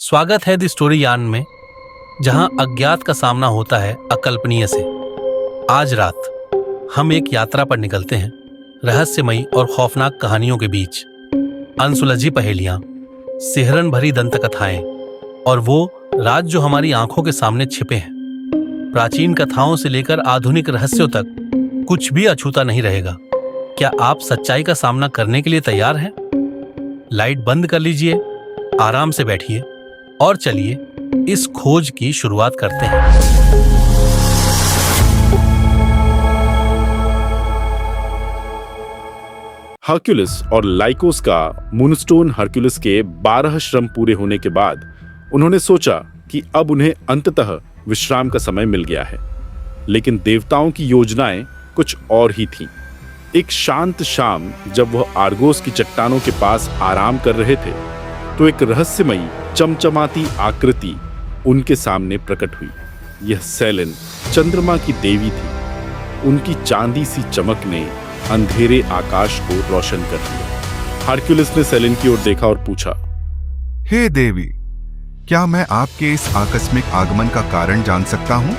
स्वागत है the story yarn में, जहां अज्ञात का सामना होता है अकल्पनीय से। आज रात हम एक यात्रा पर निकलते हैं, रहस्यमयी और खौफनाक कहानियों के बीच। अनसुलझी पहेलियां, सिहरन भरी दंत कथाएं और वो राज जो हमारी आंखों के सामने छिपे हैं। प्राचीन कथाओं से लेकर आधुनिक रहस्यों तक कुछ भी अछूता नहीं रहेगा। क्या आप सच्चाई का सामना करने के लिए तैयार हैं? लाइट बंद कर लीजिए, आराम से बैठिए और चलिए इस खोज की शुरुआत करते हैं। हरक्यूलिस और लाइकोस का मूनस्टोन हरक्यूलिस के 12 श्रम पूरे होने के बाद उन्होंने सोचा कि अब उन्हें अंततः विश्राम का समय मिल गया है। लेकिन देवताओं की योजनाएं कुछ और ही थीं। एक शांत शाम जब वह आर्गोस की चट्टानों के पास आराम कर रहे थे तो एक रहस्यमयी चमचमाती आकृति उनके सामने प्रकट हुई। यह सेलेन चंद्रमा की देवी थी। उनकी चांदी सी चमक ने अंधेरे आकाश को रोशन कर दिया। हरक्यूलिस ने सेलेन की ओर देखा और पूछा, हे देवी, क्या मैं आपके इस आकस्मिक आगमन का कारण जान सकता हूं?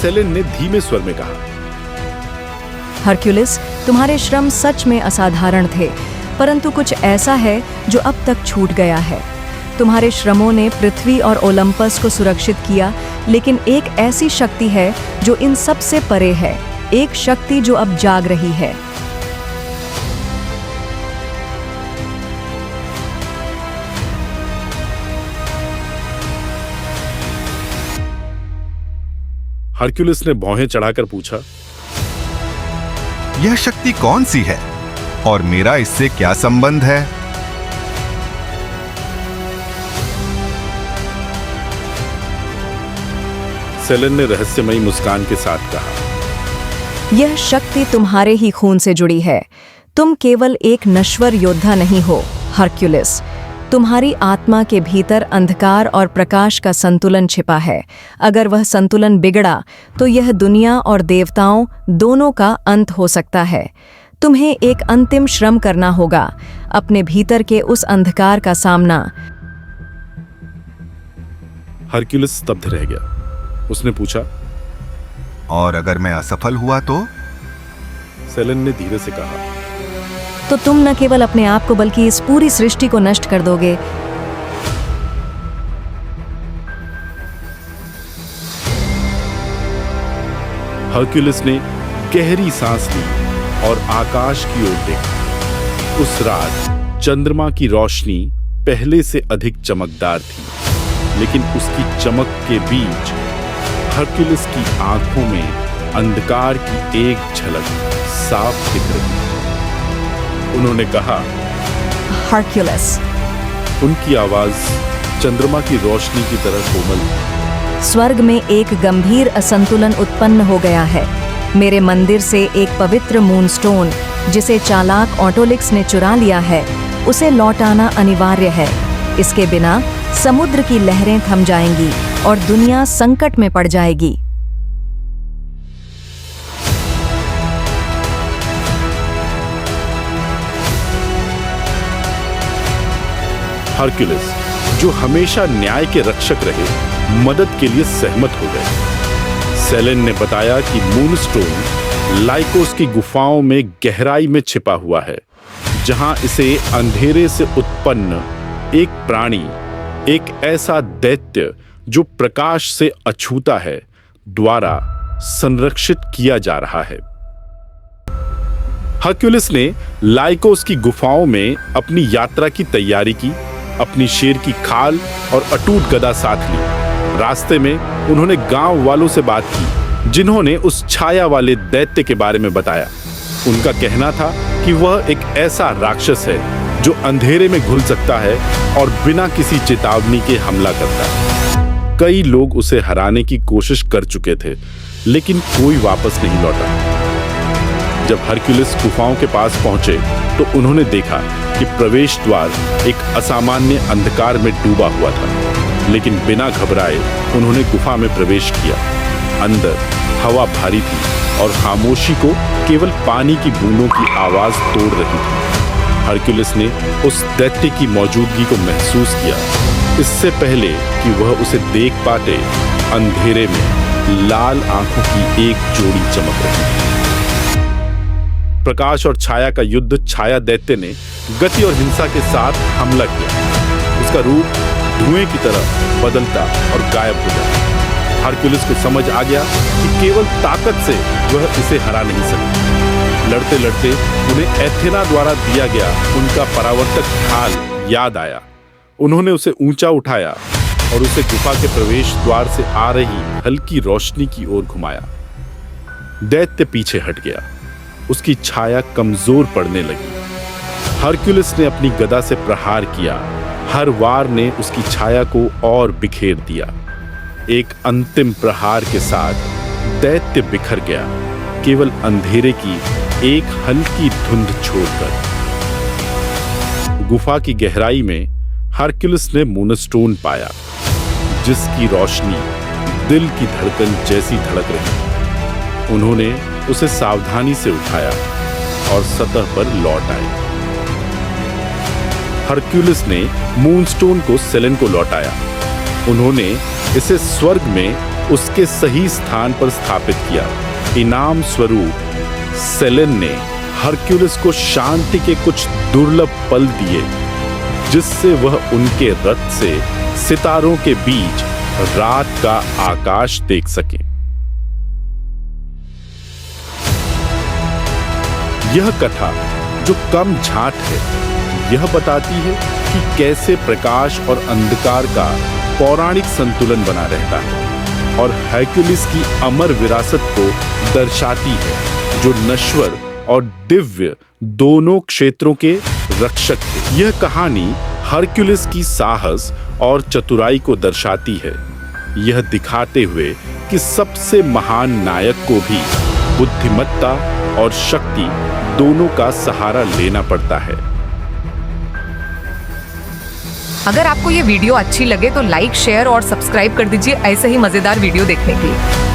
सेलेन ने धीमे स्वर में कहा, हरक्यूलिस, तुम्हारे श्रम सच में असाधारण थे, परंतु कुछ ऐसा है जो अब तक छूट गया है। तुम्हारे श्रमों ने पृथ्वी और ओलंपस को सुरक्षित किया, लेकिन एक ऐसी शक्ति है जो इन सब से परे है, एक शक्ति जो अब जाग रही है। हरक्यूलिस ने भौहें चढ़ाकर पूछा, यह शक्ति कौन सी है और मेरा इससे क्या संबंध है? सेलेन ने रहस्यमयी मुस्कान के साथ कहा, यह शक्ति तुम्हारे ही खून से जुड़ी है। तुम केवल एक नश्वर योद्धा नहीं हो हरक्यूलिस। तुम्हारी आत्मा के भीतर अंधकार और प्रकाश का संतुलन छिपा है। अगर वह संतुलन बिगड़ा तो यह दुनिया और देवताओं दोनों का अंत हो सकता है। तुम्हें एक अंतिम श्रम करना होगा, अपने भीतर के उस अंधकार का सामना। हरक्यूलिस स्तब्ध रह गया। उसने पूछा, और अगर मैं असफल हुआ तो? सेलेन ने धीरे से कहा, तो तुम न केवल अपने आप को बल्कि इस पूरी सृष्टि को नष्ट कर दोगे। हरक्यूलिस ने गहरी सांस ली और आकाश की ओर देखा। उस रात चंद्रमा की रोशनी पहले से अधिक चमकदार थी, लेकिन उसकी चमक के बीच हरक्यूलिस की आंखों में अंधकार की एक झलक साफ दिख रही। उन्होंने कहा, हरक्यूलिस। उनकी आवाज चंद्रमा की रोशनी की तरह कोमल थी। स्वर्ग में एक गंभीर असंतुलन उत्पन्न हो गया है। मेरे मंदिर से एक पवित्र मूनस्टोन, जिसे चालाक ऑटोलिक्स ने चुरा लिया है, उसे लौटाना अनिवार्य है। इसके बिना समुद्र की लहरें थम जाएंगी और दुनिया संकट में पड़ जाएगी। हरक्यूलिस, जो हमेशा न्याय के रक्षक रहे, मदद के लिए सहमत हो गए। सेलेन ने बताया कि मूनस्टोन लाइकोस की गुफाओं में गहराई में छिपा हुआ है, जहां इसे अंधेरे से उत्पन्न एक प्राणी, एक ऐसा दैत्य जो प्रकाश से अछूता है, द्वारा संरक्षित किया जा रहा है। हरक्यूलिस ने लाइकोस की गुफाओं में अपनी यात्रा की तैयारी की, अपनी शेर की खाल और अटूट गदा साथ ली। रास्ते में उन्होंने गांव वालों से बात की, जिन्होंने उस छाया वाले दैत्य के बारे में बताया। उनका कहना था कि वह एक ऐसा राक्षस है जो अंधेरे में घुल सकता है और बिना किसी चेतावनी के हमला करता है। कई लोग उसे हराने की कोशिश कर चुके थे, लेकिन कोई वापस नहीं लौटा। जब हरक्यूलिस गुफाओं के पास पहुंचे तो उन्होंने देखा कि प्रवेश द्वार एक असामान्य अंधकार में डूबा हुआ था, लेकिन बिना घबराए उन्होंने गुफा में प्रवेश किया। अंदर हवा भारी थी और खामोशी को केवल पानी की बूंदों की आवाज तोड़ रही थी। हरक्यूलिस ने उस दैत्य की मौजूदगी को महसूस किया इससे पहले कि वह उसे देख पाते। अंधेरे में लाल आंखों की एक जोड़ी चमक रही थी। प्रकाश और छाया का युद्ध छाया दैत्य ने गति और हिंसा के साथ हमला किया। उसका रूप धुएं की तरह बदलता और गायब हो जाता। हरक्यूलिस को समझ आ गया कि केवल ताकत से वह इसे हरा नहीं सकता। लड़ते लड़ते उन्हें एथेना द्वारा दिया गया उनका परावर्तक ढाल याद आया। उन्होंने उसे ऊंचा उठाया और उसे गुफा के प्रवेश द्वार से आ रही हल्की रोशनी की ओर घुमाया। दैत्य पीछे हट गया। उसकी छाया कमजोर पड़ने लगी। हरक्यूलिस ने अपनी गदा से प्रहार किया। हर वार ने उसकी छाया को और बिखेर दिया। एक अंतिम प्रहार के साथ दैत्य बिखर गया, केवल अंधेरे की एक हल्की धुंध छोड़कर। गुफा की गहराई में हरक्यूलिस ने मूनस्टोन पाया, जिसकी रोशनी दिल की धड़कन जैसी धड़क रही। उन्होंने उसे सावधानी से उठाया और सतह पर लौट आए। हरक्यूलिस ने मूनस्टोन को सेलेन को लौटाया। उन्होंने इसे स्वर्ग में उसके सही स्थान पर स्थापित किया। इनाम स्वरूप सेलेन ने हरक्यूलिस को शांति के कुछ दुर्लभ पल दिए, जिससे वह उनके रथ से सितारों के बीच रात का आकाश देख सके। यह कथा जो कम झाट है, यह बताती है कि कैसे प्रकाश और अंधकार का पौराणिक संतुलन बना रहता है और हरक्यूलिस की अमर विरासत को दर्शाती है, जो नश्वर और दिव्य दोनों क्षेत्रों के रक्षक थे। यह कहानी हरक्यूलिस की साहस और चतुराई को दर्शाती है, यह दिखाते हुए कि सबसे महान नायक को भी बुद्धिमत्ता और शक्ति दोनों का सहारा लेना पड़ता है। अगर आपको ये वीडियो अच्छी लगे तो लाइक, शेयर और सब्सक्राइब कर दीजिए ऐसे ही मजेदार वीडियो देखने के लिए।